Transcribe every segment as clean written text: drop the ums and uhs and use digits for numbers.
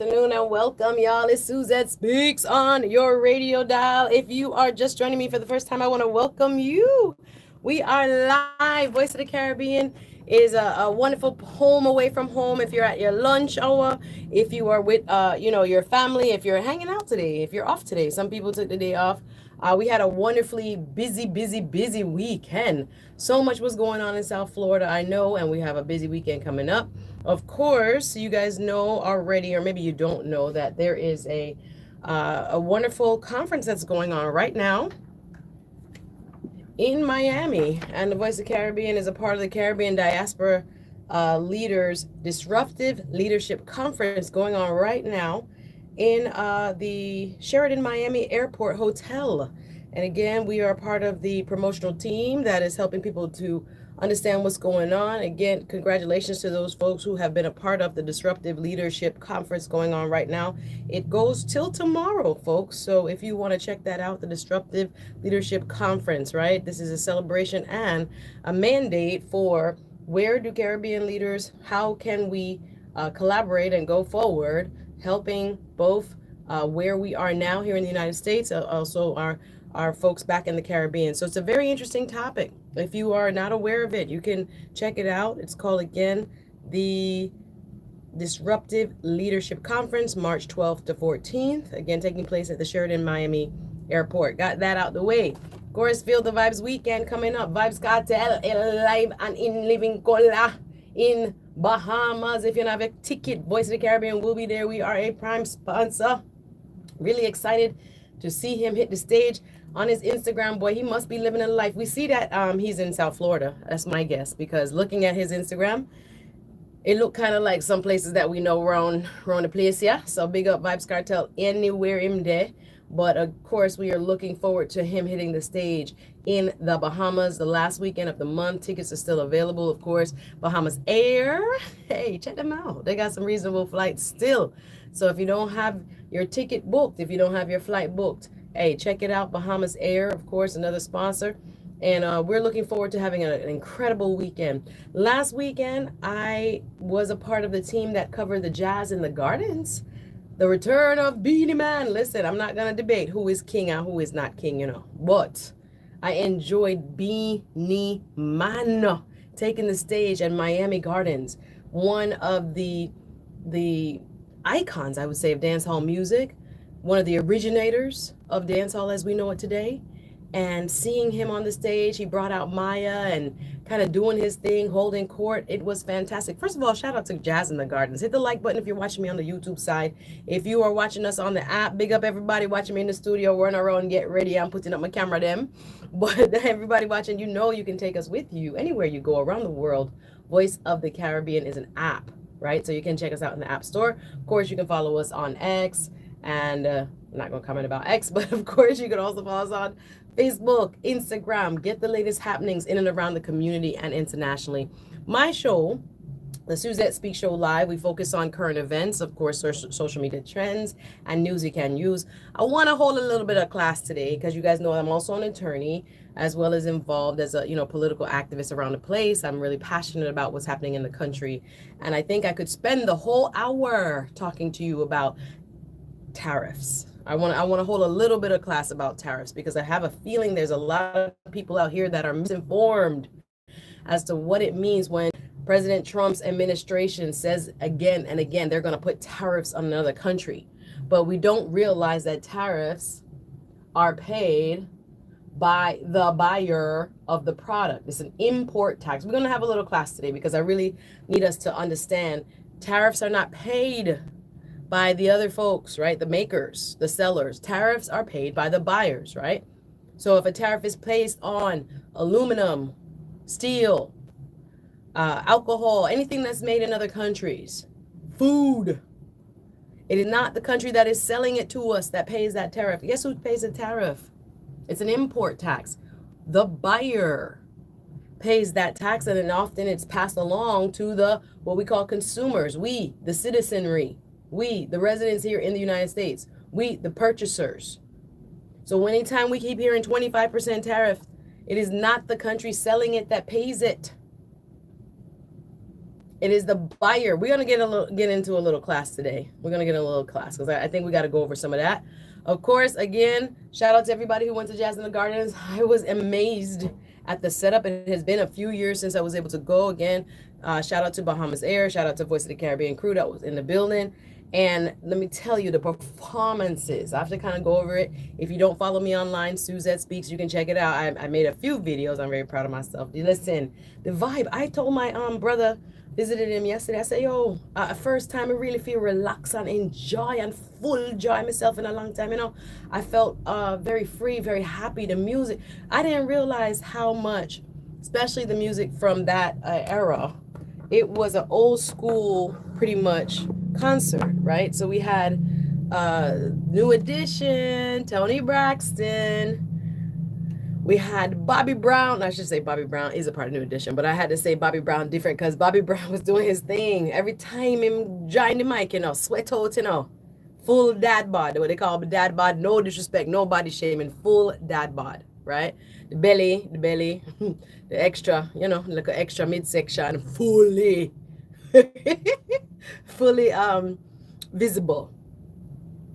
afternoon, and welcome, y'all. It's Suzette Speaks on your radio dial. If you are just joining me for the first time, I want to welcome you. We are live. Voice of the Caribbean is a wonderful home away from home. If you're at your lunch hour, if you are with, your family, if you're hanging out today, if you're off today. Some people took the day off. We had a wonderfully busy weekend. So much was going on in South Florida, I know, and we have a busy weekend coming up. Of course, you guys know already, or maybe you don't know, that there is a wonderful conference that's going on right now in Miami, and the Voice of the Caribbean is a part of the Caribbean Diaspora Leaders Disruptive Leadership Conference going on right now in the Sheraton Miami Airport Hotel. And again, we are part of the promotional team that is helping people to understand what's going on. Again, congratulations to those folks who have been a part of the Disruptive Leadership Conference going on right now. It goes till tomorrow, folks. So if you want to check that out, the Disruptive Leadership Conference, right? This is a celebration and a mandate for where do Caribbean leaders, how can we collaborate and go forward, helping both where we are now here in the United States, also our folks back in the Caribbean. So it's a very interesting topic. If you are not aware of it, you can check it out. It's called, again, the Disruptive Leadership Conference, March 12th to 14th. Again, taking place at the Sheraton Miami Airport. Got that out the way. Of course, Feel the Vibes weekend coming up. Vibes Cartel, live and in living color in Bahamas. If you don't have a ticket, Voice of the Caribbean will be there. We are a prime sponsor. Really excited to see him hit the stage on his Instagram. Boy, he must be living a life. We see that he's in South Florida. That's my guess, because looking at his Instagram, it looked kind of like some places that we know around the place, yeah. So big up Vibes Cartel anywhere him there. But of course, we are looking forward to him hitting the stage in the Bahamas the last weekend of the month. Tickets are still available, of course. Bahamas Air. Hey, check them out. They got some reasonable flights still. So if you don't have your ticket booked, if you don't have your flight booked, hey, check it out. Bahamas Air, of course, another sponsor. And we're looking forward to having an incredible weekend. Last weekend, I was a part of the team that covered the Jazz in the Gardens. The return of Beanie Man. Listen, I'm not going to debate who is king and who is not king, But I enjoyed Beanie Man taking the stage at Miami Gardens. One of the icons, I would say, of dancehall music. One of the originators of dancehall as we know it today. And seeing him on the stage, he brought out Maya and kind of doing his thing, holding court. It was fantastic. First of all, shout out to Jazz in the Gardens. Hit the like button if you're watching me on the YouTube side. If you are watching us on the app, big up everybody watching me in the studio. We're on our own. Get ready. I'm putting up my camera them. But everybody watching, you can take us with you anywhere you go around the world. Voice of the Caribbean is an app, right? So you can check us out in the App Store. Of course, you can follow us on X. And I'm not going to comment about X, but of course, you can also follow us on Facebook, Instagram. Get the latest happenings in and around the community and internationally. My show, the Suzette Speaks Show Live, we focus on current events, of course, social media trends and news you can use. I want to hold a little bit of class today because you guys know I'm also an attorney as well as involved as a political activist around the place. I'm really passionate about what's happening in the country. And I think I could spend the whole hour talking to you about tariffs. I want to hold a little bit of class about tariffs because I have a feeling there's a lot of people out here that are misinformed as to what it means when President Trump's administration says again and again they're going to put tariffs on another country. But we don't realize that tariffs are paid by the buyer of the product. It's an import tax. We're going to have a little class today because I really need us to understand tariffs are not paid by the other folks, right? The makers, the sellers. Tariffs are paid by the buyers, right? So if a tariff is placed on aluminum, steel, alcohol, anything that's made in other countries, food, it is not the country that is selling it to us that pays that tariff. Guess who pays the tariff? It's an import tax. The buyer pays that tax, and then often it's passed along to what we call consumers. We, the citizenry. We, the residents here in the United States, we, the purchasers. So anytime we keep hearing 25% tariff, it is not the country selling it that pays it. It is the buyer. We're gonna get into a little class today. We're gonna get a little class because I think we got to go over some of that. Of course, again, shout out to everybody who went to Jazz in the Gardens. I was amazed at the setup. It has been a few years since I was able to go again. Shout out to Bahamas Air. Shout out to Voice of the Caribbean crew that was in the building. And let me tell you, the performances, I have to kind of go over it. If you don't follow me online, Suzette Speaks, you can check it out. I made a few videos. I'm very proud of myself. Listen, the vibe. I told my brother, visited him yesterday. I said, yo, first time I really feel relaxed and enjoy and full joy myself in a long time. You know, I felt very free, very happy. The music, I didn't realize how much, especially the music from that era. It was an old school, pretty much, concert, right? So we had New Edition, Tony Braxton. We had Bobby Brown. I should say Bobby Brown is a part of New Edition, but I had to say Bobby Brown different because Bobby Brown was doing his thing. Every time him join the mic, you know, sweat out, you know. Full dad bod, what they call dad bod. No disrespect, no body shaming. Full dad bod, right? The belly, the extra, you know, like an extra midsection, fully visible,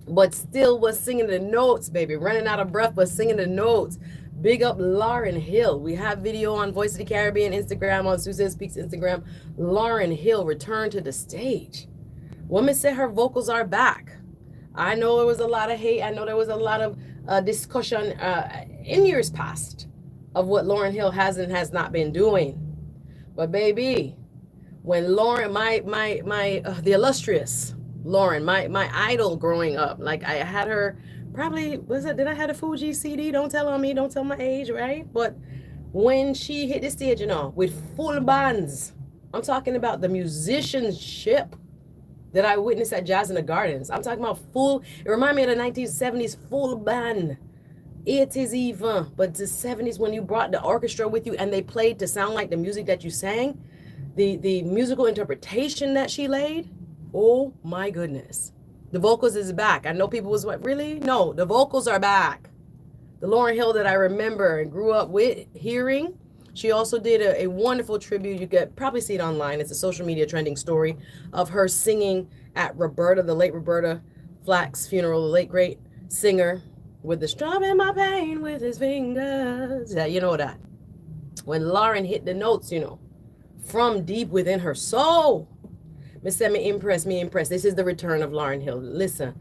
but still was singing the notes, baby, running out of breath, but singing the notes. Big up Lauryn Hill. We have video on Voice of the Caribbean Instagram, on Suzette Speaks Instagram. Lauryn Hill returned to the stage. Women said her vocals are back. I know there was a lot of hate. I know there was a lot of discussion in years past of what Lauryn Hill has and has not been doing. But baby, when Lauryn, the illustrious Lauryn, my idol growing up, like I had her, probably, did I have a Fuji CD? Don't tell on me, don't tell my age, right? But when she hit the stage, you know, with full bands, I'm talking about the musicianship that I witnessed at Jazz in the Gardens. I'm talking about full, it reminded me of the 1970s full band. 80s even, but the 70s when you brought the orchestra with you and they played to sound like the music that you sang, the musical interpretation that she laid, oh my goodness. The vocals is back. I know people was like, really? No, the vocals are back. The Lauryn Hill that I remember and grew up with hearing. She also did a wonderful tribute. You could probably see it online. It's a social media trending story of her singing at Roberta, the late Roberta Flack's funeral, the late great singer, with the strumming my pain with his fingers. Yeah, you know that. When Lauryn hit the notes, you know, from deep within her soul. Miss me impressed. This is the return of Lauryn Hill. Listen,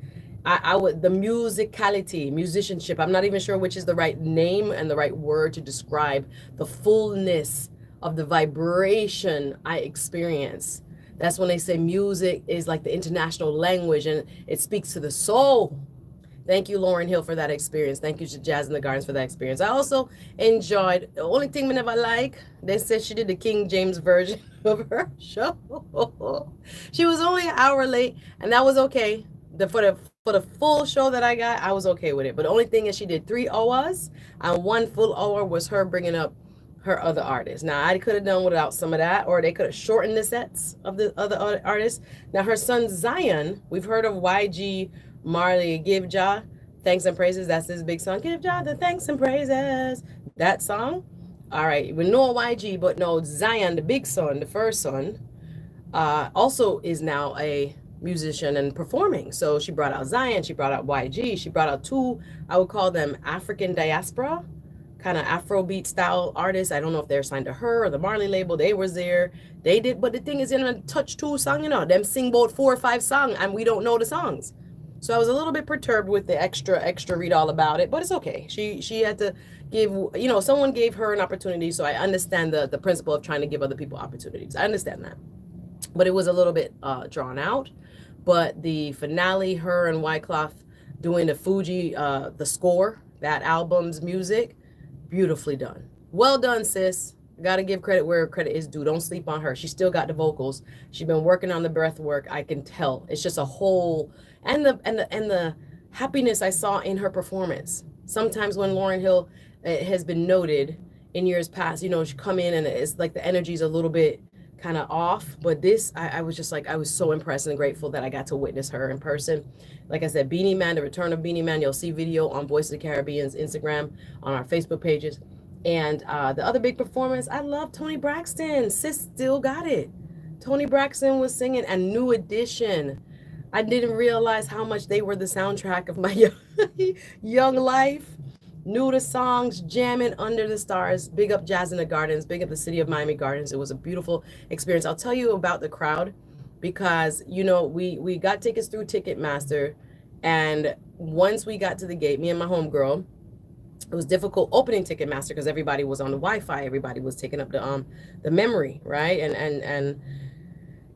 I would, the musicality, musicianship, I'm not even sure which is the right name and the right word to describe the fullness of the vibration I experience. That's when they say music is like the international language and it speaks to the soul. Thank you, Lauryn Hill, for that experience. Thank you to Jazz in the Gardens for that experience. I also enjoyed, the only thing we never like, they said she did the King James version of her show. She was only an hour late, and that was okay. For the full show that I got, I was okay with it. But the only thing is she did 3 hours, and 1 full hour was her bringing up her other artists. Now, I could have done without some of that, or they could have shortened the sets of the other artists. Now, her son Zion, we've heard of YG Marley, Give Jah Thanks and Praises. That's his big song. Give Jah the thanks and praises. That song. All right. We know YG, but no, Zion, the big son, the first son, also is now a musician and performing. So she brought out Zion. She brought out YG. She brought out 2, I would call them African diaspora, kind of Afrobeat style artists. I don't know if they're signed to her or the Marley label. They was there. They did. But the thing is, in a Touch 2 song, you know, them sing about 4 or 5 songs and we don't know the songs. So I was a little bit perturbed with the extra read all about it, but it's okay. She had to give, you know, someone gave her an opportunity. So I understand the principle of trying to give other people opportunities. I understand that. But it was a little bit drawn out. But the finale, her and Wyclef doing the Fuji, the score, that album's music, beautifully done. Well done, sis. Got to give credit where credit is due. Don't sleep on her. She still got the vocals. She's been working on the breath work. I can tell. It's just a whole, and the happiness I saw in her performance. Sometimes when Lauryn Hill has been noted in years past, you know, she come in and it's like the energy's a little bit kind of off. But this, I was just like, I was so impressed and grateful that I got to witness her in person. Like I said, Beanie Man, the return of Beanie Man. You'll see video on Voice of the Caribbean's Instagram, on our Facebook pages. And the other big performance, I love Tony Braxton. Sis still got it. Tony Braxton was singing, and New Edition. I didn't realize how much they were the soundtrack of my young life. Knew the songs, jamming under the stars. Big up Jazz in the Gardens, big up the city of Miami Gardens. It was a beautiful experience. I'll tell you about the crowd because, you know, we got tickets through Ticketmaster. And once we got to the gate, me and my homegirl, it was difficult opening Ticketmaster because everybody was on the Wi-Fi. Everybody was taking up the memory, right? And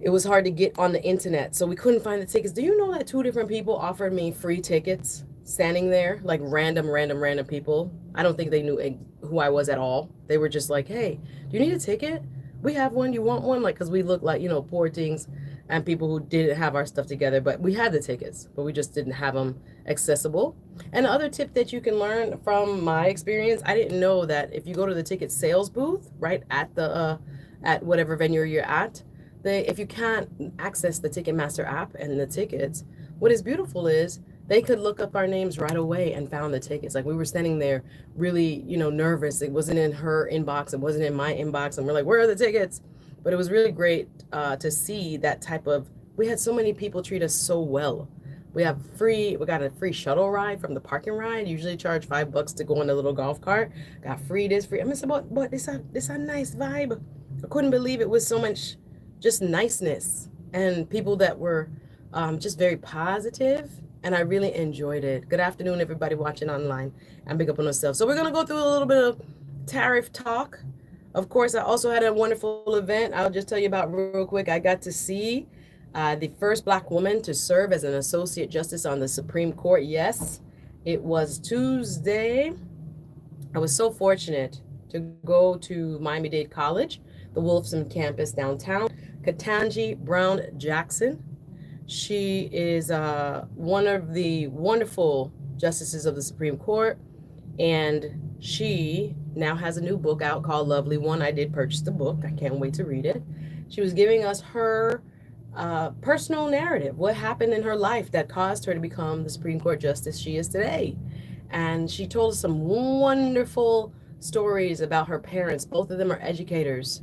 it was hard to get on the internet, so we couldn't find the tickets. Do you know that 2 different people offered me free tickets standing there, like random people? I don't think they knew who I was at all. They were just like, hey, do you need a ticket? We have one. You want one? Like, because we look like, you know, poor things and people who didn't have our stuff together, but we had the tickets, but we just didn't have them accessible. And the other tip that you can learn from my experience, I didn't know that if you go to the ticket sales booth, right, at the at whatever venue you're at, if you can't access the Ticketmaster app and the tickets, what is beautiful is they could look up our names right away and found the tickets. Like, we were standing there really, you know, nervous. It wasn't in her inbox. It wasn't in my inbox. And we're like, where are the tickets? But it was really great to see that type of, we had so many people treat us so well. We got a free shuttle ride from the parking ride. Usually charge $5 to go in the little golf cart. Got free this, free. I mean, but this a nice vibe. I couldn't believe it was so much just niceness and people that were just very positive, and I really enjoyed it. Good afternoon, everybody watching online, and big up on yourself. So we're gonna go through a little bit of tariff talk. Of course, I also had a wonderful event I'll just tell you about real quick. I got to see the first Black woman to serve as an associate justice on the Supreme Court. Yes, it was Tuesday. I was so fortunate to go to Miami-Dade College, the Wolfson campus downtown. Ketanji Brown Jackson. She is one of the wonderful justices of the Supreme Court, and she now has a new book out called Lovely One. I did purchase the book. I can't wait to read it. She was giving us her personal narrative, what happened in her life that caused her to become the Supreme Court justice she is today. And she told us some wonderful stories about her parents. Both of them are educators,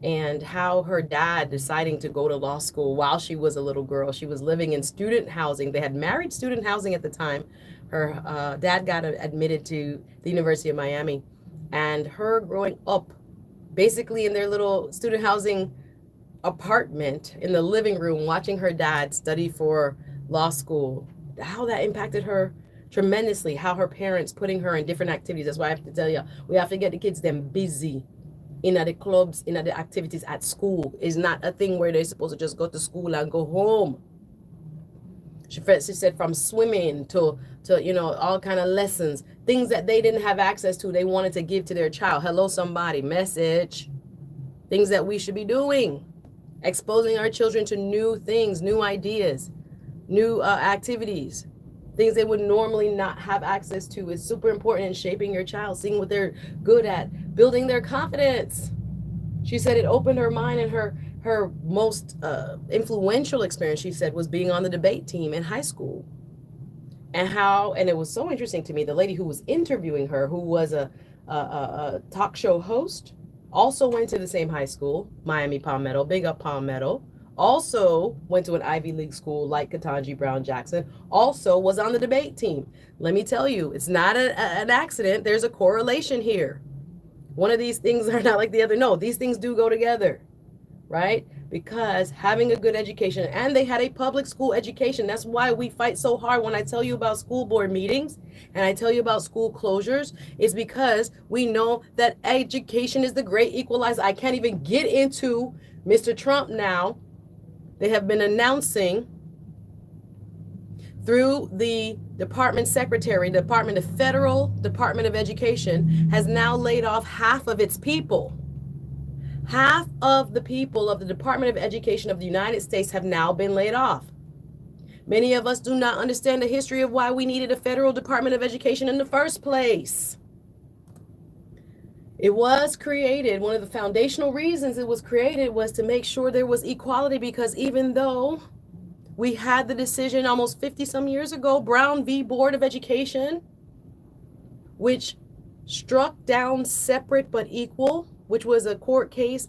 and how her dad deciding to go to law school while she was a little girl. She was living in student housing. They had married student housing at the time. Her dad got admitted to the University of Miami, and her growing up basically in their little student housing apartment in the living room, watching her dad study for law school, how that impacted her tremendously, how her parents putting her in different activities. That's why I have to tell you, we have to get the kids them busy in the clubs, in the activities at school. Is not a thing where they're supposed to just go to school and go home. She said from swimming to you know, all kind of lessons, things that they didn't have access to, they wanted to give to their child. Hello, somebody, message. Things that we should be doing, exposing our children to new things, new ideas, new activities, things they would normally not have access to. Is super important in shaping your child, seeing what they're good at, building their confidence. She said it opened her mind, and her most influential experience, she said, was being on the debate team in high school. And it was so interesting to me, the lady who was interviewing her, who was a talk show host, also went to the same high school, Miami Palmetto, big up Palmetto, also went to an Ivy League school like Ketanji Brown Jackson, also was on the debate team. Let me tell you, it's not an accident. There's a correlation here. One of these things are not like the other. No, these things do go together, right? Because having a good education, and they had a public school education. That's why we fight so hard when I tell you about school board meetings and I tell you about school closures, is because we know that education is the great equalizer. I can't even get into Mr. Trump now. They have been announcing through the department secretary, the Federal Department of Education has now laid off half of its people. Half of the people of the Department of Education of the United States have now been laid off. Many of us do not understand the history of why we needed a Federal Department of Education in the first place. It was created, one of the foundational reasons it was created was to make sure there was equality, because even though we had the decision almost 50 some years ago, Brown v. Board of Education, which struck down separate but equal, which was a court case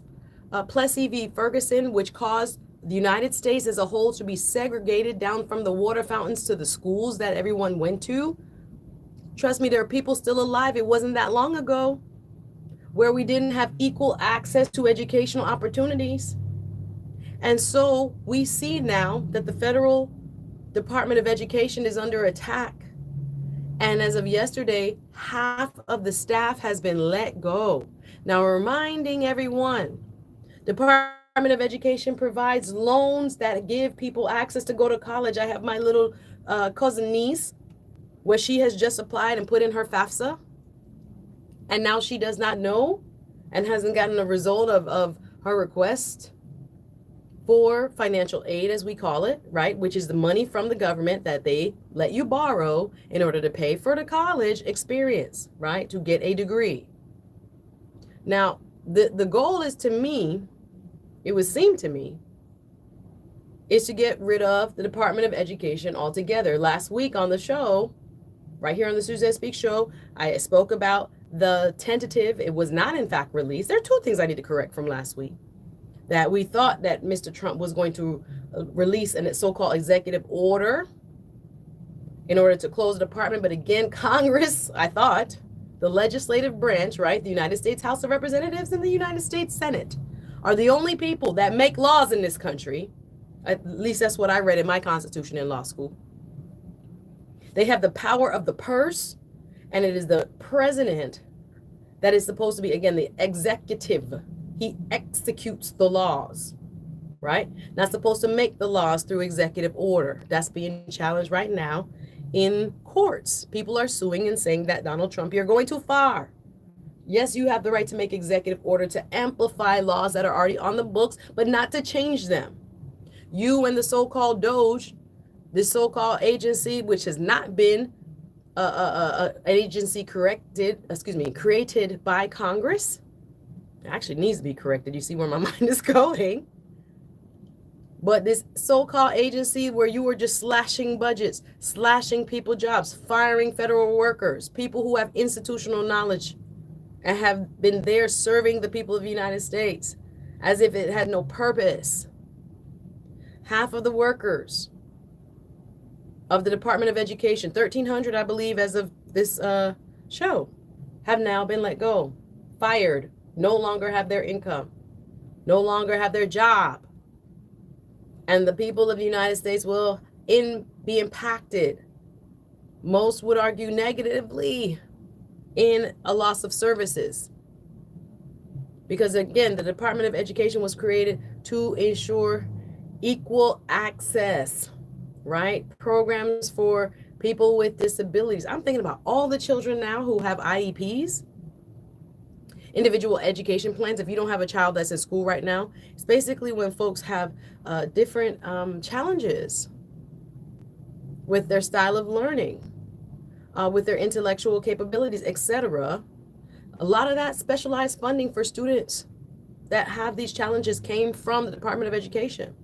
Plessy v. Ferguson, which caused the United States as a whole to be segregated down from the water fountains to the schools that everyone went to. Trust me, there are people still alive. It wasn't that long ago where we didn't have equal access to educational opportunities. And so we see now that the federal Department of Education is under attack. And as of yesterday, half of the staff has been let go. Now, reminding everyone, Department of Education provides loans that give people access to go to college. I have my little cousin niece where she has just applied and put in her FAFSA. And now she does not know and hasn't gotten a result of her request for financial aid, as we call it, right? Which is the money from the government that they let you borrow in order to pay for the college experience, right? To get a degree. Now, the goal is, to me, it would seem to me, is to get rid of the Department of Education altogether. Last week on the show, right here on the Suzette Speaks show, I spoke about the tentative. It was not, in fact, released. There are two things I need to correct from last week. That we thought that Mr. Trump was going to release a so-called executive order in order to close the department. But again, Congress, I thought, the legislative branch, right, the United States House of Representatives and the United States Senate are the only people that make laws in this country. At least that's what I read in my Constitution in law school. They have the power of the purse, and it is the president that is supposed to be, again, the executive. He executes the laws, right? Not supposed to make the laws through executive order. That's being challenged right now in courts. People are suing and saying that Donald Trump, you're going too far. Yes, you have the right to make executive order to amplify laws that are already on the books, but not to change them. You and the so-called DOJ, this so-called agency, which has not been an agency created by Congress. It actually needs to be corrected. You see where my mind is going. But this so-called agency where you were just slashing budgets, slashing people jobs, firing federal workers, people who have institutional knowledge and have been there serving the people of the United States as if it had no purpose. Half of the workers of the Department of Education, 1,300, I believe, as of this show, have now been let go, fired, no longer have their income, no longer have their job. And the people of the United States will be impacted, most would argue negatively, in a loss of services. Because again, the Department of Education was created to ensure equal access, right? Programs for people with disabilities. I'm thinking about all the children now who have IEPs, individual education plans. If you don't have a child that's in school right now, it's basically when folks have different challenges with their style of learning, with their intellectual capabilities, etc. A lot of that specialized funding for students that have these challenges came from the Department of Education.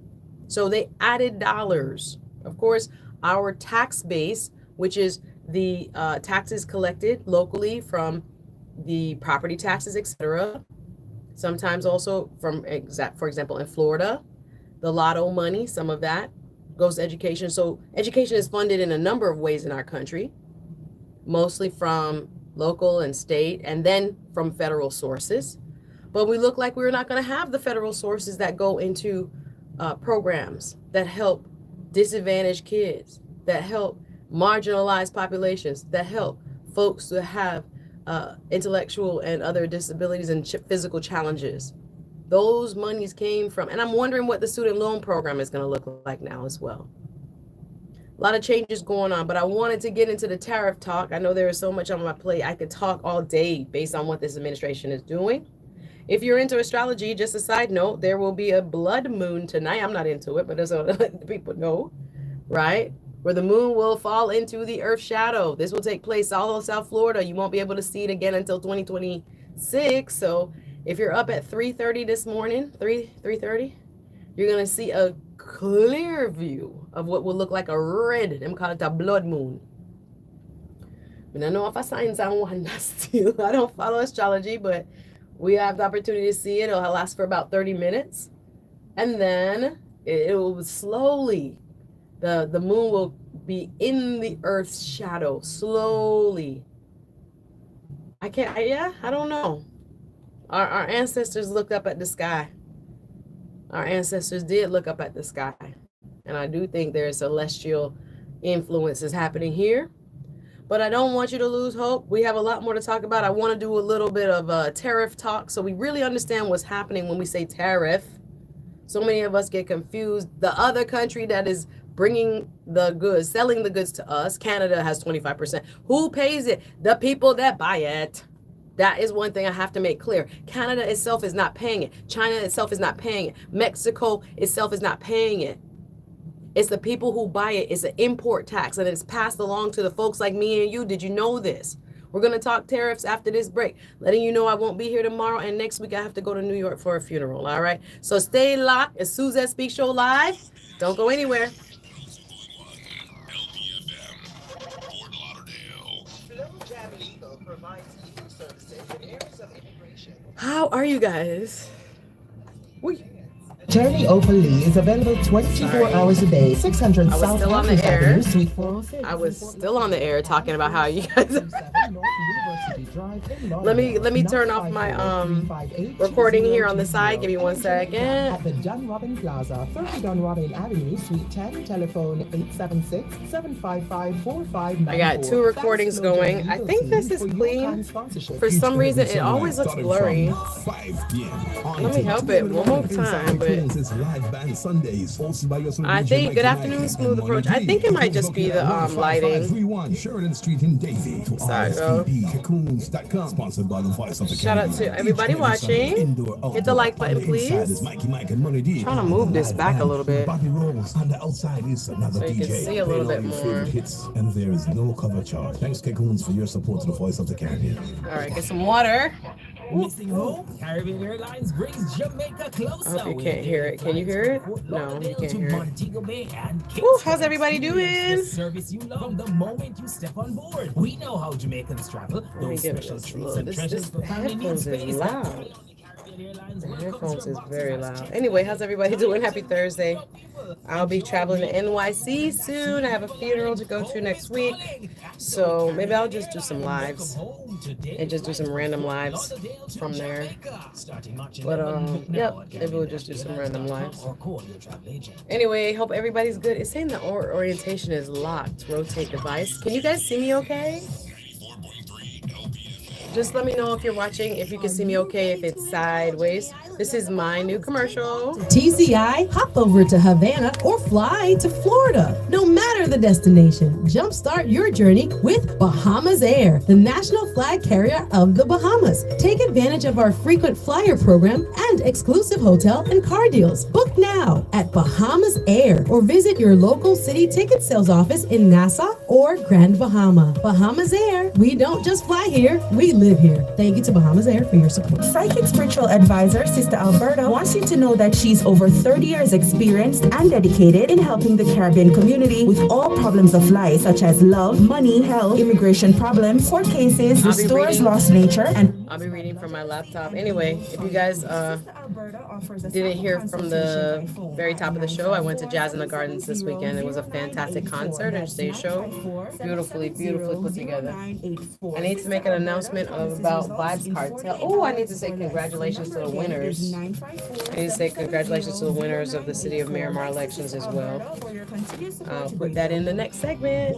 So they added dollars. Of course, our tax base, which is the taxes collected locally from the property taxes, etc. Sometimes also from, for example, in Florida, the lotto money, some of that goes to education. So education is funded in a number of ways in our country, mostly from local and state, and then from federal sources. But we look like we're not going to have the federal sources that go into programs that help disadvantaged kids, that help marginalized populations, that help folks who have intellectual and other disabilities and physical challenges. Those monies came from, and I'm wondering what the student loan program is going to look like now as well. A lot of changes going on, but I wanted to get into the tariff talk. I know there is so much on my plate. I could talk all day based on what this administration is doing. If you're into astrology, just a side note, there will be a blood moon tonight. I'm not into it, but just so let people know, right? Where the moon will fall into the earth shadow. This will take place all over South Florida. You won't be able to see it again until 2026. So if you're up at 3:30 this morning, 3:30, you're going to see a clear view of what will look like a red, them call it a blood moon. I don't know if I signs on one still. I don't follow astrology, but We have the opportunity to see it. It'll last for about 30 minutes. And then it will slowly, the moon will be in the Earth's shadow, slowly. I don't know. Our ancestors looked up at the sky. Our ancestors did look up at the sky. And I do think there's celestial influences happening here. But I don't want you to lose hope. We have a lot more to talk about. I want to do a little bit of tariff talk so we really understand what's happening when we say tariff. So many of us get confused. The other country that is bringing the goods, selling the goods to us, Canada has 25%. Who pays it? The people that buy it. That is one thing I have to make clear. Canada itself is not paying it. China itself is not paying it. Mexico itself is not paying it. It's the people who buy it. It's an import tax, and it's passed along to the folks like me and you. Did you know this? We're going to talk tariffs after this break, letting you know I won't be here tomorrow, and next week I have to go to New York for a funeral, all right? So stay locked. It's Suzette Speaks Show Live. Don't go anywhere. How are you guys? Journey Overly is available 24 hours a day. 600 South Avenue, Suite 406. I was still on the air talking about how you guys. Let me turn off my recording here on the side. Give me 1 second. At the John Robin Plaza, 30 John Robin Avenue, Suite 10, telephone 876-755-4594. I got 2 recordings going. I think this is clean. For some reason, it always looks blurry. Let me help it one more time, but I think, good afternoon, Smooth Approach. I think it might just be the lighting. Sorry, bro. Shout out to everybody watching. Hit the like button, please. I'm trying to move this back a little bit so you can see a little bit more. And there is no cover charge. Thanks, Cocoons, for your support to the Voice of the Caribbean. All right, get some water. Missing home, Caribbean Airlines brings Jamaica closer. I hope you can't hear it. Can you hear it? No, you can't hear it. Woo, how's everybody doing? Service you love the moment you step on board. We know how Jamaicans travel. Let me get this. This headphones is loud. The headphones is very loud. Anyway, how's everybody doing? Happy Thursday. I'll be traveling to NYC soon. I have a funeral to go to next week. So maybe I'll just do some lives and just do some random lives from there. But yep, maybe we'll just do some random lives. Anyway, hope everybody's good. It's saying the orientation is locked. Rotate device. Can you guys see me okay? Just let me know if you're watching, if you can see me okay, if it's sideways. This is my new commercial. TCI, hop over to Havana or fly to Florida. No matter the destination, jumpstart your journey with Bahamas Air, the national flag carrier of the Bahamas. Take advantage of our frequent flyer program and exclusive hotel and car deals. Book now at Bahamas Air or visit your local city ticket sales office in Nassau or Grand Bahama. Bahamas Air, we don't just fly here, we live here. Thank you to Bahamas Air for your support. Psychic spiritual advisor Sister Alberta wants you to know that she's over 30 years experienced and dedicated in helping the Caribbean community with all problems of life, such as love, money, health, immigration problems, court cases, restores lost nature, and I'll be reading from my laptop. Anyway, if you guys didn't hear from the very top of the show, I went to Jazz in the Gardens this weekend. It was a fantastic concert and stage show. Beautifully put together. I need to make an announcement about Vibes Cartel. Oh, I need to say congratulations to the winners. I need to say congratulations to the winners of the City of Miramar elections as well. I'll put that in the next segment.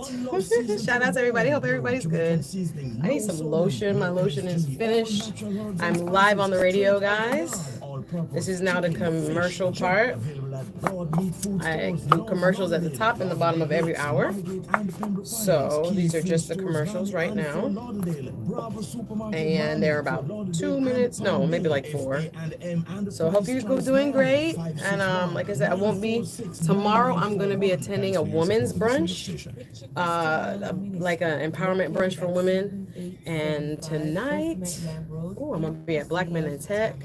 Shout out to everybody. Hope everybody's good. I need some lotion. My lotion is finished. I'm live on the radio, guys. This is now the commercial part. I do commercials at the top and the bottom of every hour. So these are just the commercials right now. And they're about 2 minutes, no, maybe like 4. So hope you're doing great. And like I said, I won't be, tomorrow I'm going to be attending a women's brunch, like an empowerment brunch for women. And tonight, I'm going to be at Black Men in Tech.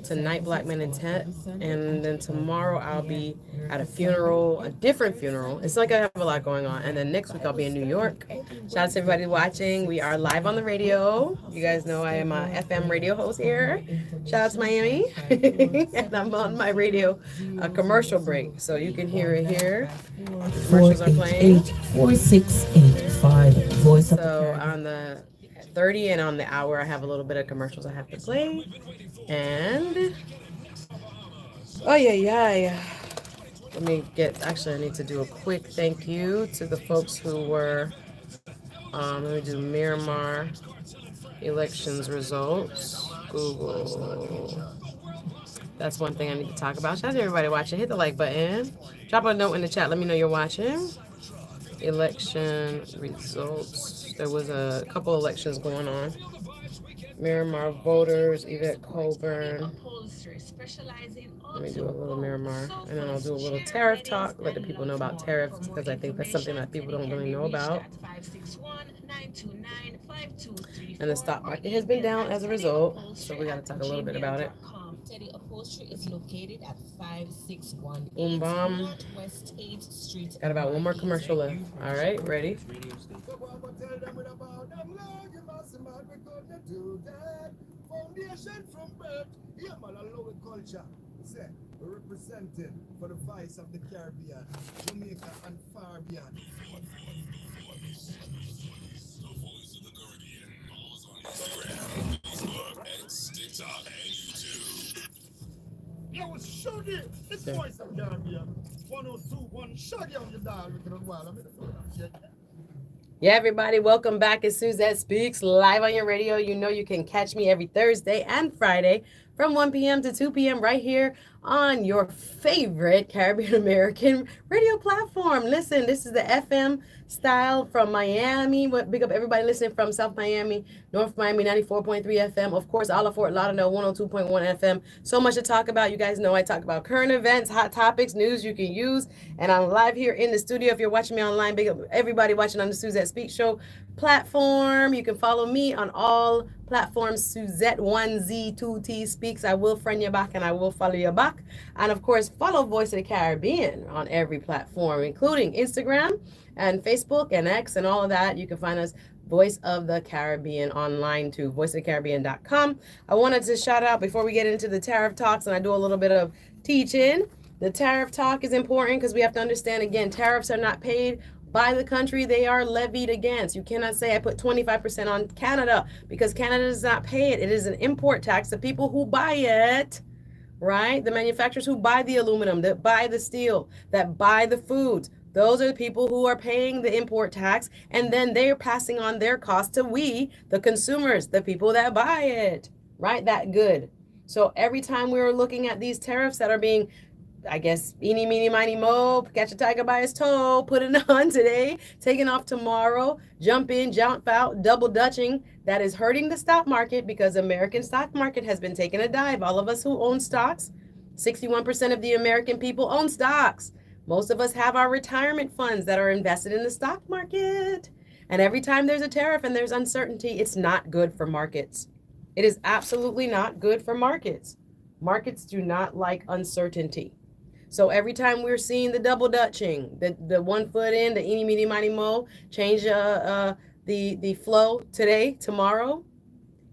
Tonight, Black Men Intent. And then tomorrow, I'll be at a funeral, a different funeral. It's like I have a lot going on. And then next week, I'll be in New York. Shout out to everybody watching. We are live on the radio. You guys know I am a FM radio host here. Shout out to Miami. And I'm on my radio commercial break. So you can hear it here. Commercials are playing. 4685 Voice of the So Caribbean. on the 30 and on the hour, I have a little bit of commercials I have to play. And oh yeah. Let me actually I need to do a quick thank you to the folks who were let me do Miramar elections results. Google. That's one thing I need to talk about. Shout out to everybody watching. Hit the like button. Drop a note in the chat. Let me know you're watching. Election results. There was a couple elections going on. Miramar voters, Yvette Colburn. Let me do a little Miramar, and then I'll do a little tariff talk, let the people know about tariffs, because I think that's something that people don't really know about. And the stock market has been down as a result, so we got to talk a little bit about it. Teddy Upholstery is located at 561 West 8th Street. Got about one more commercial left. All right, ready? Foundation from birth, yeah, man, I love the culture. Say, we're representing for the voice of the Caribbean, Jamaica and far beyond. Yo, it's Shuggy, it's voice of the Caribbean. 1021 Shuggy on your dial, looking at while I'm in the Yeah, everybody, welcome back. It's Suzette Speaks live on your radio. You know you can catch me every Thursday and Friday from 1 p.m. to 2 p.m. right here on your favorite Caribbean American radio platform. Listen, this is the FM style from Miami. Big up everybody listening from South Miami, North Miami, 94.3 FM. Of course, all of Fort Lauderdale, 102.1 FM. So much to talk about. You guys know I talk about current events, hot topics, news you can use. And I'm live here in the studio. If you're watching me online, big up everybody watching on the Suzette Speaks Show platform. You can follow me on all platforms, Suzette1Z2T Speaks. I will friend you back and I will follow you back. And of course, follow Voice of the Caribbean on every platform, including Instagram and Facebook and X and all of that. You can find us Voice of the Caribbean online too, voiceofthecaribbean.com. I wanted to shout out before we get into the tariff talks and I do a little bit of teaching. The tariff talk is important because we have to understand, again, tariffs are not paid by the country, they are levied against. You cannot say I put 25% on Canada because Canada does not pay it. It is an import tax. The people who buy it, right? The manufacturers who buy the aluminum, that buy the steel, that buy the foods, those are the people who are paying the import tax, and then they're passing on their cost to we, the consumers, the people that buy it, right? That good. So every time we're looking at these tariffs that are being, I guess, eeny, meeny, miny, mo, catch a tiger by his toe, put it on today, taking off tomorrow, jump in, jump out, double dutching. That is hurting the stock market because American stock market has been taking a dive. All of us who own stocks, 61% of the American people own stocks. Most of us have our retirement funds that are invested in the stock market. And every time there's a tariff and there's uncertainty, it's not good for markets. It is absolutely not good for markets. Markets do not like uncertainty. So every time we're seeing the double dutching, the 1 foot in, the eeny, meeny, miny, mo, change the flow today, tomorrow,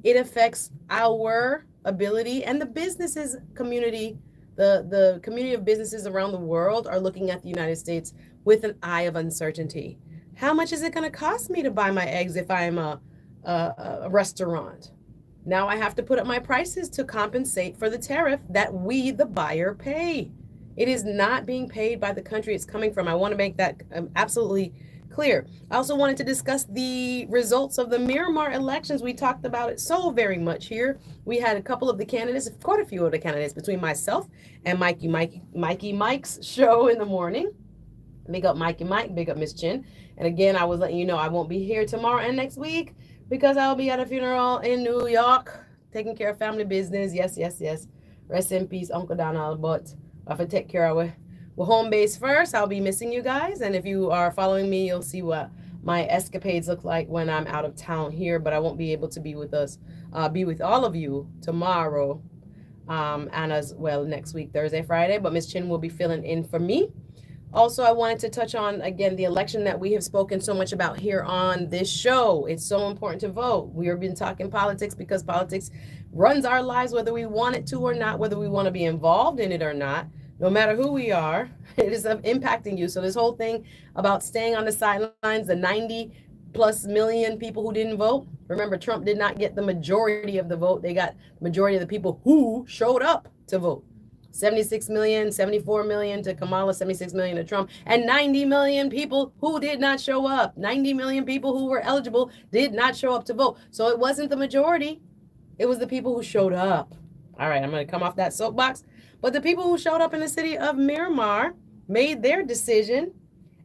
it affects our ability and the businesses community, the community of businesses around the world are looking at the United States with an eye of uncertainty. How much is it going to cost me to buy my eggs if I'm a restaurant? Now I have to put up my prices to compensate for the tariff that we, the buyer, pay. It is not being paid by the country it's coming from. I want to make that absolutely clear. I also wanted to discuss the results of the Miramar elections. We talked about it so very much here. We had a couple of the candidates, quite a few of the candidates between myself and Mikey Mike's show in the morning. Big up Mikey Mike, big up Miss Chin. And again, I was letting you know I won't be here tomorrow and next week because I'll be at a funeral in New York, taking care of family business. Yes. Rest in peace, Uncle Donald, but I have to take care of we're home base first. I'll be missing you guys. And if you are following me, you'll see what my escapades look like when I'm out of town here, but I won't be able to be with all of you tomorrow. and as well next week, Thursday, Friday. But Miss Chin will be filling in for me. Also, I wanted to touch on, again, the election that we have spoken so much about here on this show. It's so important to vote. We have been talking politics because politics runs our lives, whether we want it to or not, whether we want to be involved in it or not. No matter who we are, it is impacting you. So this whole thing about staying on the sidelines, the 90 plus million people who didn't vote. Remember, Trump did not get the majority of the vote. They got the majority of the people who showed up to vote. 76 million, 74 million to Kamala, 76 million to Trump, and 90 million people who did not show up. 90 million people who were eligible did not show up to vote. So it wasn't the majority. It was the people who showed up. All right, I'm going to come off that soapbox. But the people who showed up in the city of Miramar made their decision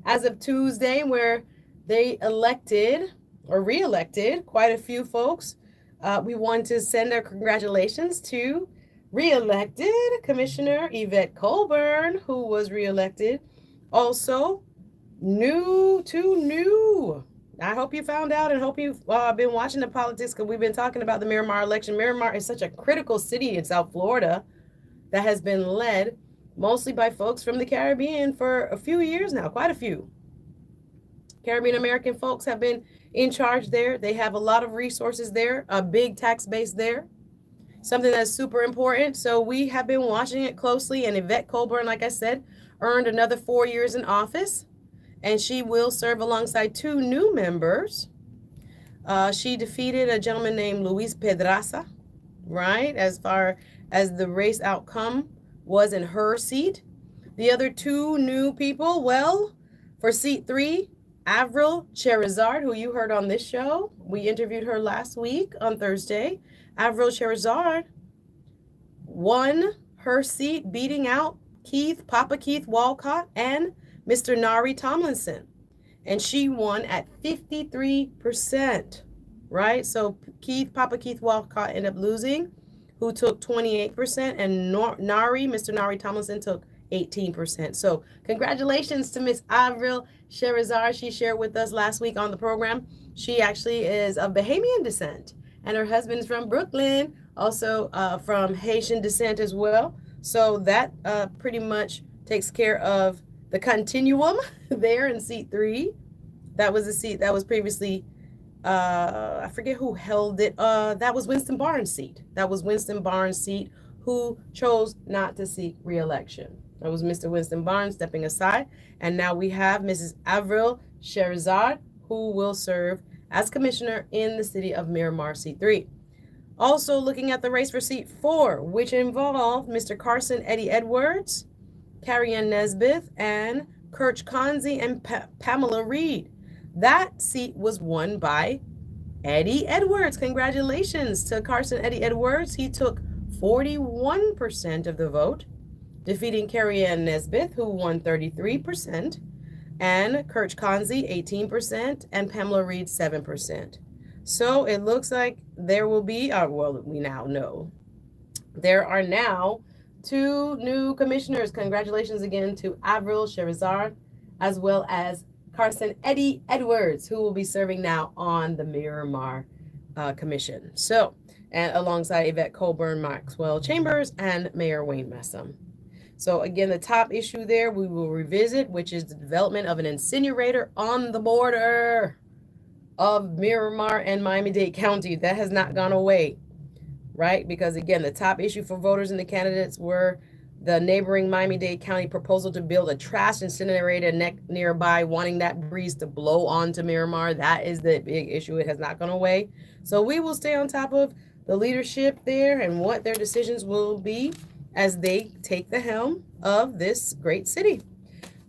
as of Tuesday, where they elected or re-elected quite a few folks. We want to send our congratulations to re-elected Commissioner Yvette Colburn, who was re-elected. Also, new. I hope you found out and hope you've been watching the politics, because we've been talking about the Miramar election. Miramar is such a critical city in South Florida that has been led mostly by folks from the Caribbean for a few years now, quite a few. Caribbean American folks have been in charge there. They have a lot of resources there, a big tax base there, something that's super important. So we have been watching it closely, and Yvette Colburn, like I said, earned another 4 years in office, and she will serve alongside 2 new members. She defeated a gentleman named Luis Pedraza, right, as far as the race outcome was in her seat. The other 2 new people, well, for seat 3, Avril Sherazard, who you heard on this show. We interviewed her last week on Thursday. Avril Sherazard won her seat, beating out Papa Keith Walcott and Mr. Nari Tomlinson. And she won at 53%, right? So Papa Keith Walcott ended up losing, who took 28%, and Mr. Nari Tomlinson took 18%. So congratulations to Miss Avril Sherazard. She shared with us last week on the program. She actually is of Bahamian descent, and her husband's from Brooklyn, also from Haitian descent as well. So that pretty much takes care of the continuum there in seat 3. That was a seat that was previously, I forget who held it. That was Winston Barnes' seat. That was Winston Barnes' seat, who chose not to seek re-election. That was Mr. Winston Barnes stepping aside. And now we have Mrs. Avril Sherazard, who will serve as commissioner in the city of Miramar, seat 3. Also looking at the race for seat 4, which involved Mr. Carson Eddie Edwards, Carrie Ann Nesbitt, and Kirch Conzi and Pamela Reed. That seat was won by Eddie Edwards. Congratulations to Carson Eddie Edwards. He took 41% of the vote, defeating Carrie Ann Nesbitt, who won 33%, and Kirch Conzi 18%, and Pamela Reed 7%. So it looks like there will be, well, we now know, there are now 2 new commissioners. Congratulations again to Avril Sherazard, as well as Carson Eddie Edwards, who will be serving now on the Miramar Commission. So, and alongside Yvette Colburn, Maxwell Chambers, and Mayor Wayne Messam. So again, the top issue there we will revisit, which is the development of an incinerator on the border of Miramar and Miami-Dade County. That has not gone away, right? Because again, the top issue for voters and the candidates were the neighboring Miami-Dade County proposal to build a trash incinerator nearby, wanting that breeze to blow onto Miramar. That is the big issue. It has not gone away. So we will stay on top of the leadership there and what their decisions will be as they take the helm of this great city.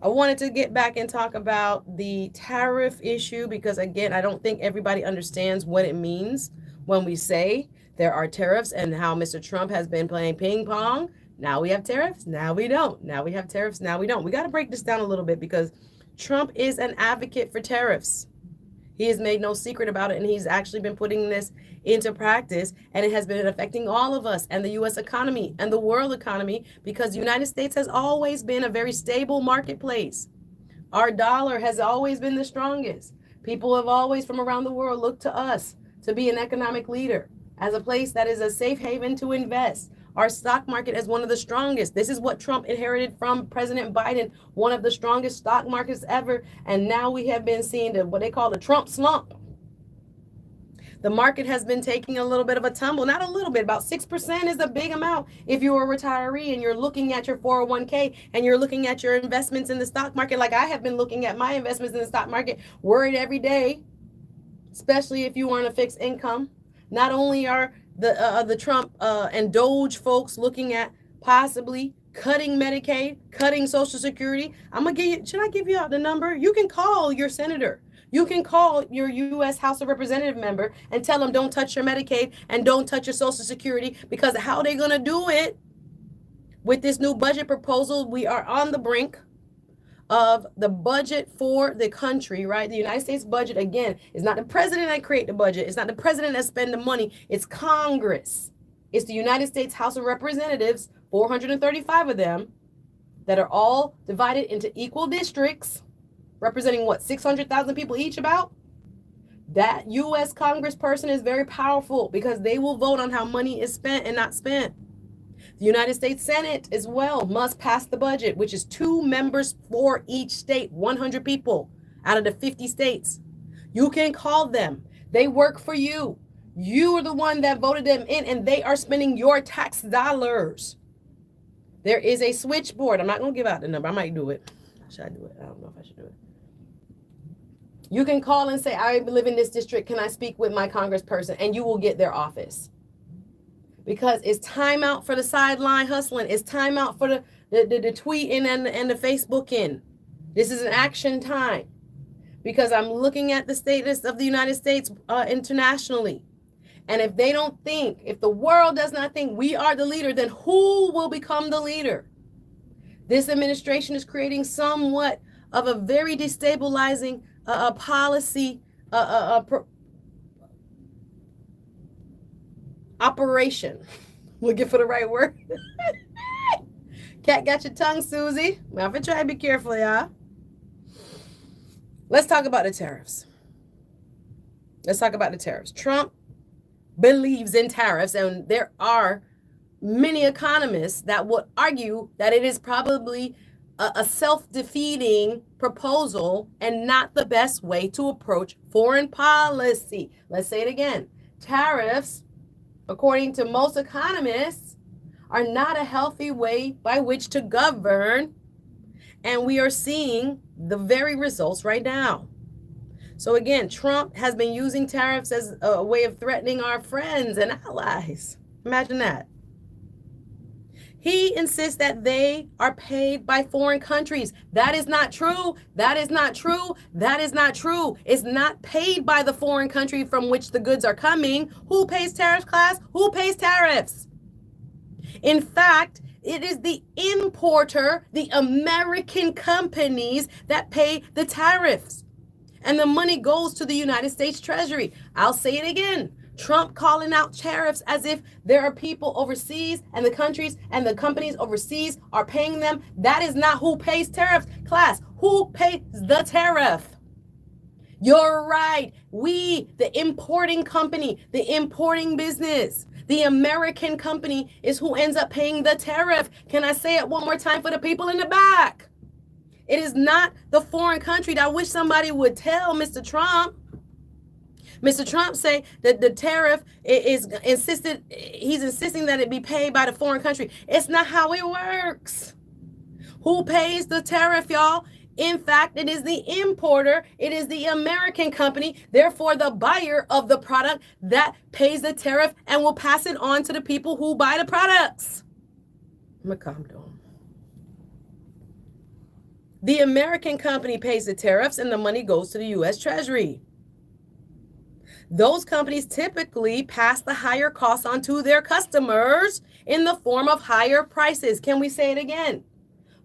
I wanted to get back and talk about the tariff issue because, again, I don't think everybody understands what it means when we say there are tariffs and how Mr. Trump has been playing ping pong. Now we have tariffs, now we don't. Now we have tariffs, now we don't. We got to break this down a little bit because Trump is an advocate for tariffs. He has made no secret about it, and he's actually been putting this into practice, and it has been affecting all of us and the U.S. economy and the world economy because the United States has always been a very stable marketplace. Our dollar has always been the strongest. People have always from around the world looked to us to be an economic leader, as a place that is a safe haven to invest. our stock market as one of the strongest. This is what Trump inherited from President Biden, one of the strongest stock markets ever. And now we have been seeing what they call the Trump slump. The market has been taking a little bit of a tumble, not a little bit, about 6% is a big amount. If you're a retiree and you're looking at your 401k and you're looking at your investments in the stock market, like I have been looking at my investments in the stock market, worried every day, especially if you want a fixed income. Not only are the Trump and Doge folks looking at possibly cutting Medicaid, cutting Social Security. Should I give you out the number? You can call your senator. You can call your U.S. House of Representative member and tell them don't touch your Medicaid and don't touch your Social Security, because how they're going to do it with this new budget proposal. We are on the brink of the budget for the country, right? The United States budget, again, is not the president that create the budget. It's not the president that spend the money. It's Congress. It's the United States House of Representatives, 435 of them, that are all divided into equal districts, representing what, 600,000 people each about? That U.S. congressperson is very powerful because they will vote on how money is spent and not spent. The United States Senate as well must pass the budget, which is 2 members for each state, 100 people out of the 50 states. You can call them. They work for you. You are the one that voted them in, and they are spending your tax dollars. There is a switchboard. I'm not going to give out the number. I might do it. Should I do it? I don't know if I should do it. You can call and say, I live in this district. Can I speak with my congressperson? And you will get their office. Because it's time out for the sideline hustling. It's time out for the tweeting and the Facebooking. This is an action time. Because I'm looking at the status of the United States internationally. And if they don't think, if the world does not think we are the leader, then who will become the leader? This administration is creating somewhat of a very destabilizing policy operation. Looking for the right word. Cat got your tongue, Susie. Now, if I try to be careful, y'all. Let's talk about the tariffs. Trump believes in tariffs, and there are many economists that would argue that it is probably a self-defeating proposal and not the best way to approach foreign policy. Let's say it again. Tariffs, according to most economists, are not a healthy way by which to govern, and we are seeing the very results right now. So again, Trump has been using tariffs as a way of threatening our friends and allies. Imagine that. He insists that they are paid by foreign countries. That is not true. That is not true. That is not true. It's not paid by the foreign country from which the goods are coming. Who pays tariffs, class? Who pays tariffs? In fact, it is the importer, the American companies that pay the tariffs. And the money goes to the United States Treasury. I'll say it again. Trump calling out tariffs as if there are people overseas and the countries and the companies overseas are paying them. That is not who pays tariffs. Class, who pays the tariff? You're right. We, the importing company, the importing business, the American company is who ends up paying the tariff. Can I say it one more time for the people in the back? It is not the foreign country. I wish somebody would tell Mr. Trump. Mr. Trump say that the tariff is insisted. He's insisting that it be paid by the foreign country. It's not how it works. Who pays the tariff, y'all? In fact, it is the importer. It is the American company, therefore the buyer of the product, that pays the tariff and will pass it on to the people who buy the products. I'm gonna calm down. The American company pays the tariffs and the money goes to the U.S. Treasury. Those companies typically pass the higher costs on to their customers in the form of higher prices. Can we say it again?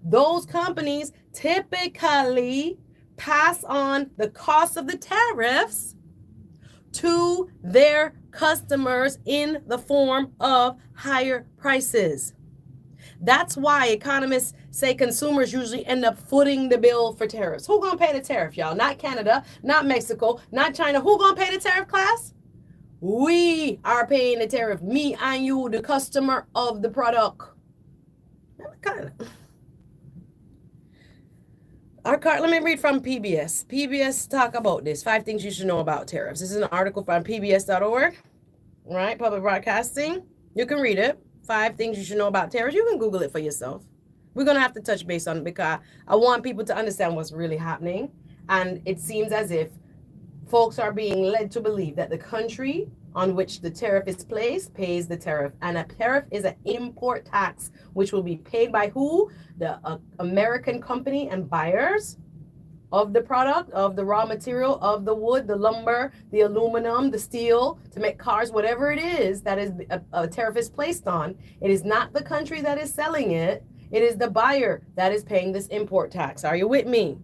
Those companies typically pass on the cost of the tariffs to their customers in the form of higher prices. That's why economists say consumers usually end up footing the bill for tariffs. Who gonna pay the tariff, y'all? Not Canada, not Mexico, not China. Who gonna pay the tariff, class? We are paying the tariff. Me and you, the customer of the product. Let me read from PBS. PBS talk about this. 5 things you should know about tariffs. This is an article from pbs.org, right? Public Broadcasting. You can read it. 5 things you should know about tariffs. You can Google it for yourself. We're going to have to touch base on it because I want people to understand what's really happening. And it seems as if folks are being led to believe that the country on which the tariff is placed pays the tariff. And a tariff is an import tax, which will be paid by who? The American company and buyers of the product, of the raw material, of the wood, the lumber, the aluminum, the steel, to make cars, whatever it is that is a tariff is placed on. It is not the country that is selling it. It is the buyer that is paying this import tax. Are you with me?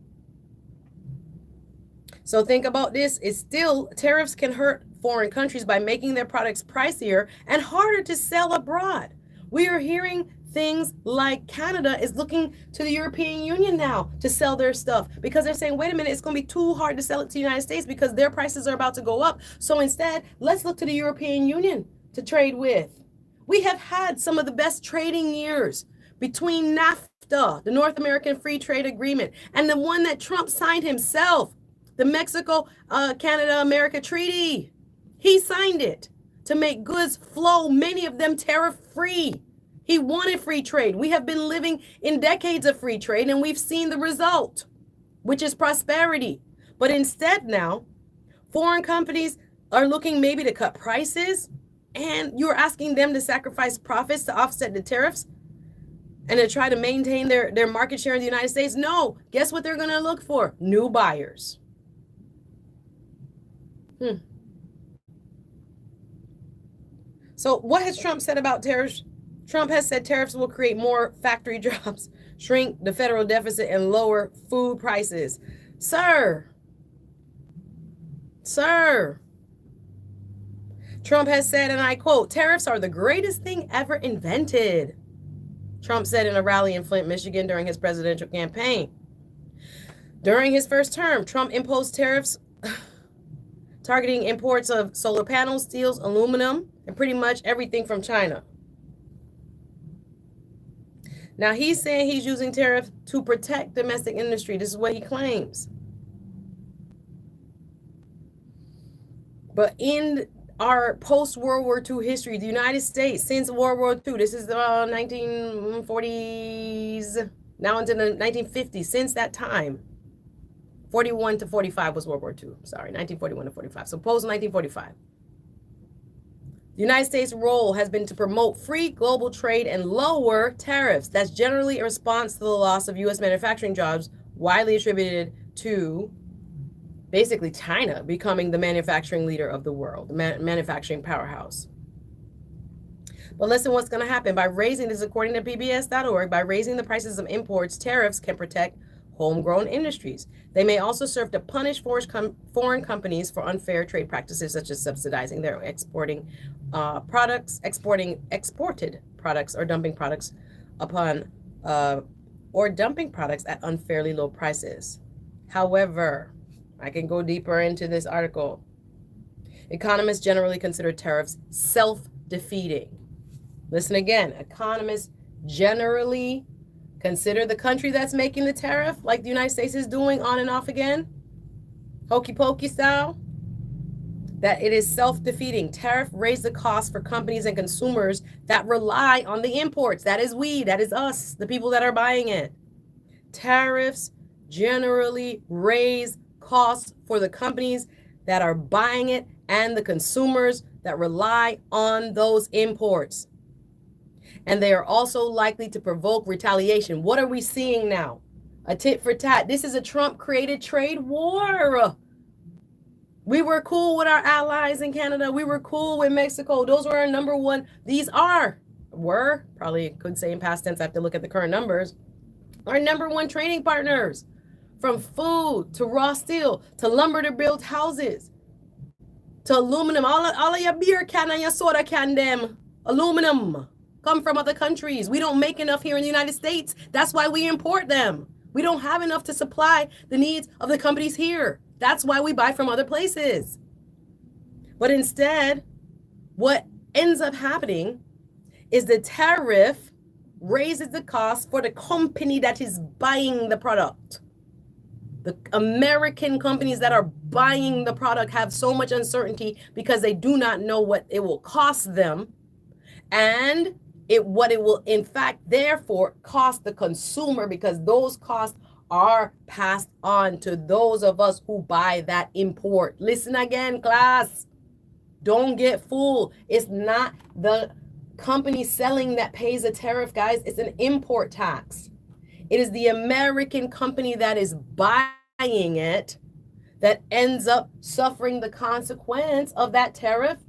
So think about this. It's still, tariffs can hurt foreign countries by making their products pricier and harder to sell abroad. We are hearing things like Canada is looking to the European Union now to sell their stuff because they're saying, wait a minute, it's going to be too hard to sell it to the United States because their prices are about to go up. So instead, let's look to the European Union to trade with. We have had some of the best trading years between NAFTA, the North American Free Trade Agreement, and the one that Trump signed himself, the Mexico, Canada, America Treaty. He signed it to make goods flow, many of them tariff-free. He wanted free trade. We have been living in decades of free trade, and we've seen the result, which is prosperity. But instead now, foreign companies are looking maybe to cut prices, and you're asking them to sacrifice profits to offset the tariffs and to try to maintain their market share in the United States. No, guess what they're going to look for? New buyers. So what has Trump said about tariffs? Trump has said tariffs will create more factory jobs, shrink the federal deficit, and lower food prices. Sir, Trump has said, and I quote, tariffs are the greatest thing ever invented. Trump said in a rally in Flint, Michigan during his presidential campaign. During his first term, Trump imposed tariffs targeting imports of solar panels, steels, aluminum, and pretty much everything from China. Now he's saying he's using tariffs to protect domestic industry. This is what he claims. But in our post-World War II history, the United States, since World War II, this is the 1940s, now into the 1950s, since that time, 41 to 45 was World War II. Sorry, 1941 to 45. So post 1945. The United States' role has been to promote free global trade and lower tariffs. That's generally a response to the loss of U.S. manufacturing jobs, widely attributed to basically China becoming the manufacturing leader of the world, the manufacturing powerhouse. But listen what's going to happen. By raising this, according to PBS.org, by raising the prices of imports, tariffs can protect homegrown industries. They may also serve to punish foreign companies for unfair trade practices, such as subsidizing their exported products, or dumping products at unfairly low prices. However, I can go deeper into this article. Economists generally consider tariffs self-defeating. Listen again. Economists generally consider the country that's making the tariff, like the United States is doing on and off again, hokey pokey style, that it is self-defeating. Tariff raise the cost for companies and consumers that rely on the imports. That is we, that is us, the people that are buying it. Tariffs generally raise costs for the companies that are buying it and the consumers that rely on those imports. And they are also likely to provoke retaliation. What are we seeing now? A tit for tat. This is a Trump-created trade war. We were cool with our allies in Canada. We were cool with Mexico. Those were our number one. Probably could say in past tense, I have to look at the current numbers, our number one trading partners. From food to raw steel to lumber to build houses to aluminum. All of your beer can and your soda can, them aluminum come from other countries. We don't make enough here in the United States. That's why we import them. We don't have enough to supply the needs of the companies here. That's why we buy from other places. But instead, what ends up happening is the tariff raises the cost for the company that is buying the product. The American companies that are buying the product have so much uncertainty because they do not know what it will cost them and what it will in fact therefore cost the consumer, because those costs are passed on to those of us who buy that import. Listen again, class. Don't get fooled. It's not the company selling that pays a tariff, guys. It's an import tax. It is the American company that is buying it that ends up suffering the consequence of that tariff,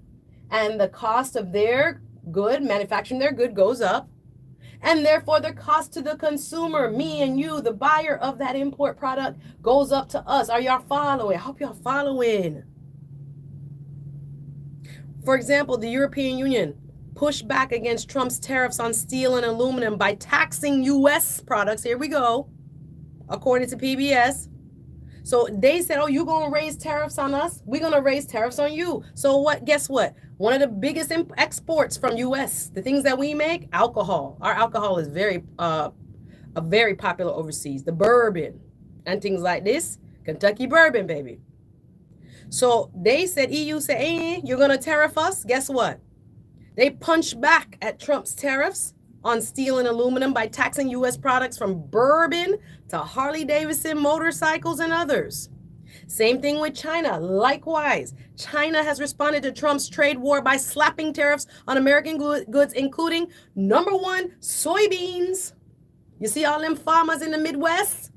and the cost of their good, manufacturing their good, goes up, and therefore the cost to the consumer, me and you, the buyer of that import product, goes up to us. Are y'all following? I hope y'all following. For example, the European Union pushed back against Trump's tariffs on steel and aluminum by taxing U.S. products. Here we go, according to PBS. So they said, oh, you're going to raise tariffs on us? We're going to raise tariffs on you. So what? Guess what? One of the biggest exports from U.S., the things that we make, alcohol. Our alcohol is very popular overseas. The bourbon and things like this. Kentucky bourbon, baby. So they said, EU said, hey, you're going to tariff us? Guess what? They punched back at Trump's tariffs on steel and aluminum by taxing U.S. products from bourbon to Harley-Davidson motorcycles and others. Same thing with China. Likewise, China has responded to Trump's trade war by slapping tariffs on American goods, including number one, soybeans. You see all them farmers in the Midwest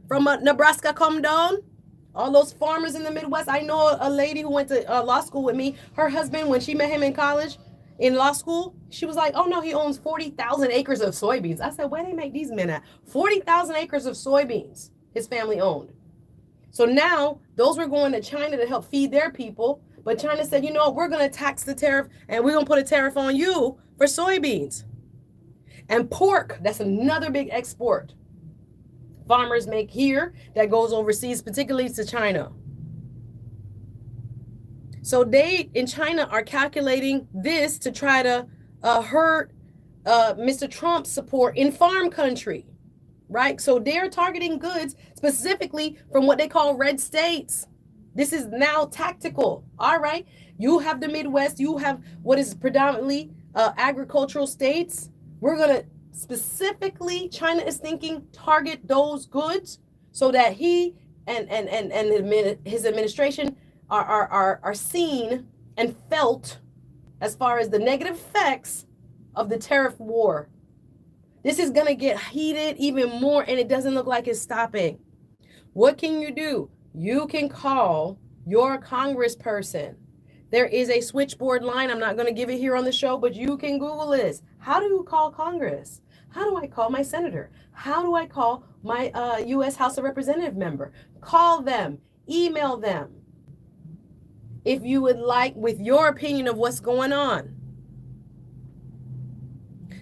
from Nebraska come down? All those farmers in the Midwest. I know a lady who went to law school with me. Her husband, when she met him in college, in law school, she was like, oh no, he owns 40,000 acres of soybeans. I said, where they make these men at? 40,000 acres of soybeans his family owned. So now those were going to China to help feed their people. But China said, you know, we're going to tax the tariff and we're going to put a tariff on you for soybeans. And pork, that's another big export farmers make here that goes overseas, particularly to China. So they in China are calculating this to try to hurt Mr. Trump's support in farm country, right? So they're targeting goods specifically from what they call red states. This is now tactical. All right. You have the Midwest. You have what is predominantly agricultural states. We're going to specifically, China is thinking, target those goods so that he and his administration are seen and felt as far as the negative effects of the tariff war. This is going to get heated even more, and it doesn't look like it's stopping. What can you do? You can call your congressperson. There is a switchboard line. I'm not going to give it here on the show, but you can Google this. How do you call Congress? How do I call my senator? How do I call my U.S. House of Representative member? Call them, email them, if you would like, with your opinion of what's going on.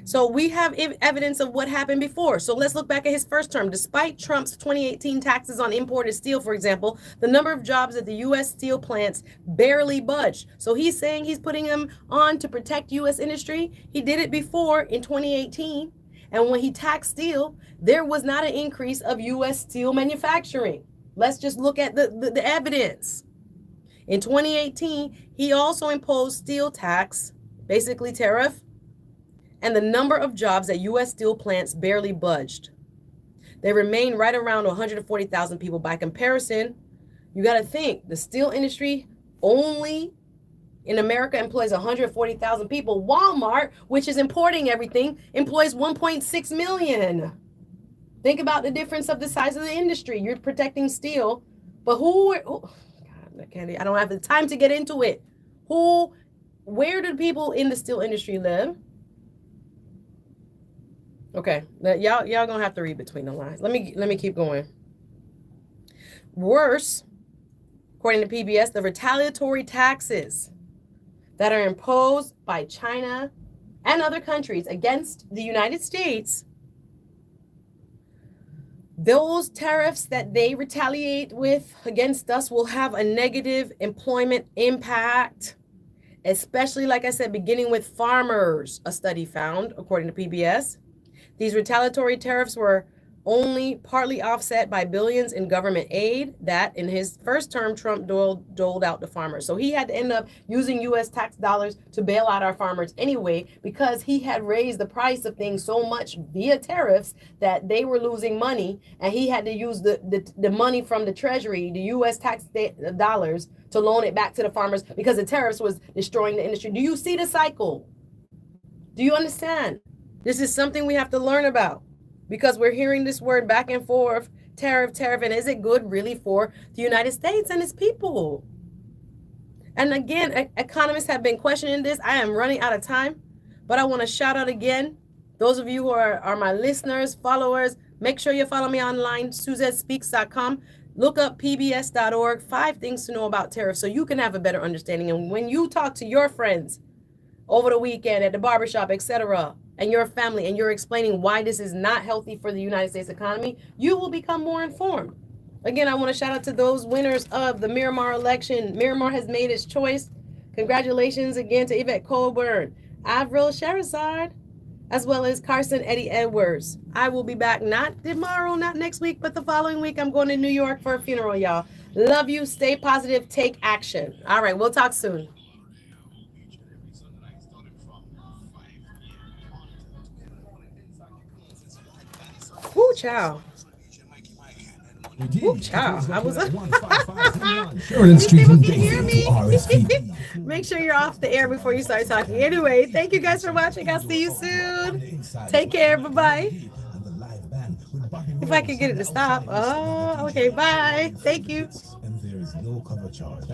So we have evidence of what happened before. So let's look back at his first term. Despite Trump's 2018 taxes on imported steel, for example, the number of jobs at the U.S. steel plants barely budged. So he's saying he's putting them on to protect U.S. industry. He did it before in 2018. And when he taxed steel, there was not an increase of U.S. steel manufacturing. Let's just look at the evidence. In 2018, he also imposed steel tax, basically tariff, and the number of jobs at U.S. steel plants barely budged. They remain right around 140,000 people. By comparison, you got to think the steel industry only in America employs 140,000 people. Walmart, which is importing everything, employs 1.6 million. Think about the difference of the size of the industry. You're protecting steel, but God, I don't have the time to get into it. Where do people in the steel industry live? Okay, y'all gonna have to read between the lines. Let me keep going. Worse, according to PBS, the retaliatory taxes that are imposed by China and other countries against the United States those tariffs that they retaliate with against us will have a negative employment impact, especially, like I said, beginning with farmers, a study found, according to PBS. These retaliatory tariffs were only partly offset by billions in government aid that in his first term, Trump doled out to farmers. So he had to end up using U.S. tax dollars to bail out our farmers anyway, because he had raised the price of things so much via tariffs that they were losing money, and he had to use the money from the Treasury, the U.S. tax dollars, to loan it back to the farmers because the tariffs was destroying the industry. Do you see the cycle? Do you understand? This is something we have to learn about, because we're hearing this word back and forth, tariff, and is it good really for the United States and its people? And again, economists have been questioning this. I am running out of time, but I want to shout out again, those of you who are my listeners, followers, make sure you follow me online, SuzetteSpeaks.com. Look up pbs.org, 5 things to know about tariffs so you can have a better understanding. And when you talk to your friends over the weekend at the barbershop, etc., and your family, and you're explaining why this is not healthy for the United States economy, you will become more informed. Again, I want to shout out to those winners of the Miramar election. Miramar has made its choice. Congratulations again to Yvette Colburn, Avril Sherazard, as well as Carson Eddie Edwards. I will be back not tomorrow, not next week, but the following week. I'm going to New York for a funeral, y'all. Love you. Stay positive. Take action. All right, we'll talk soon. Woo, child. Woo, child. I was Sheridan Street people and can hear me. RSVP. Make sure you're off the air before you start talking. Anyway, thank you guys for watching. I'll see you soon. Take care. Bye-bye. If I could get it to stop. Oh, okay. Bye. Thank you. And there is no cover charge.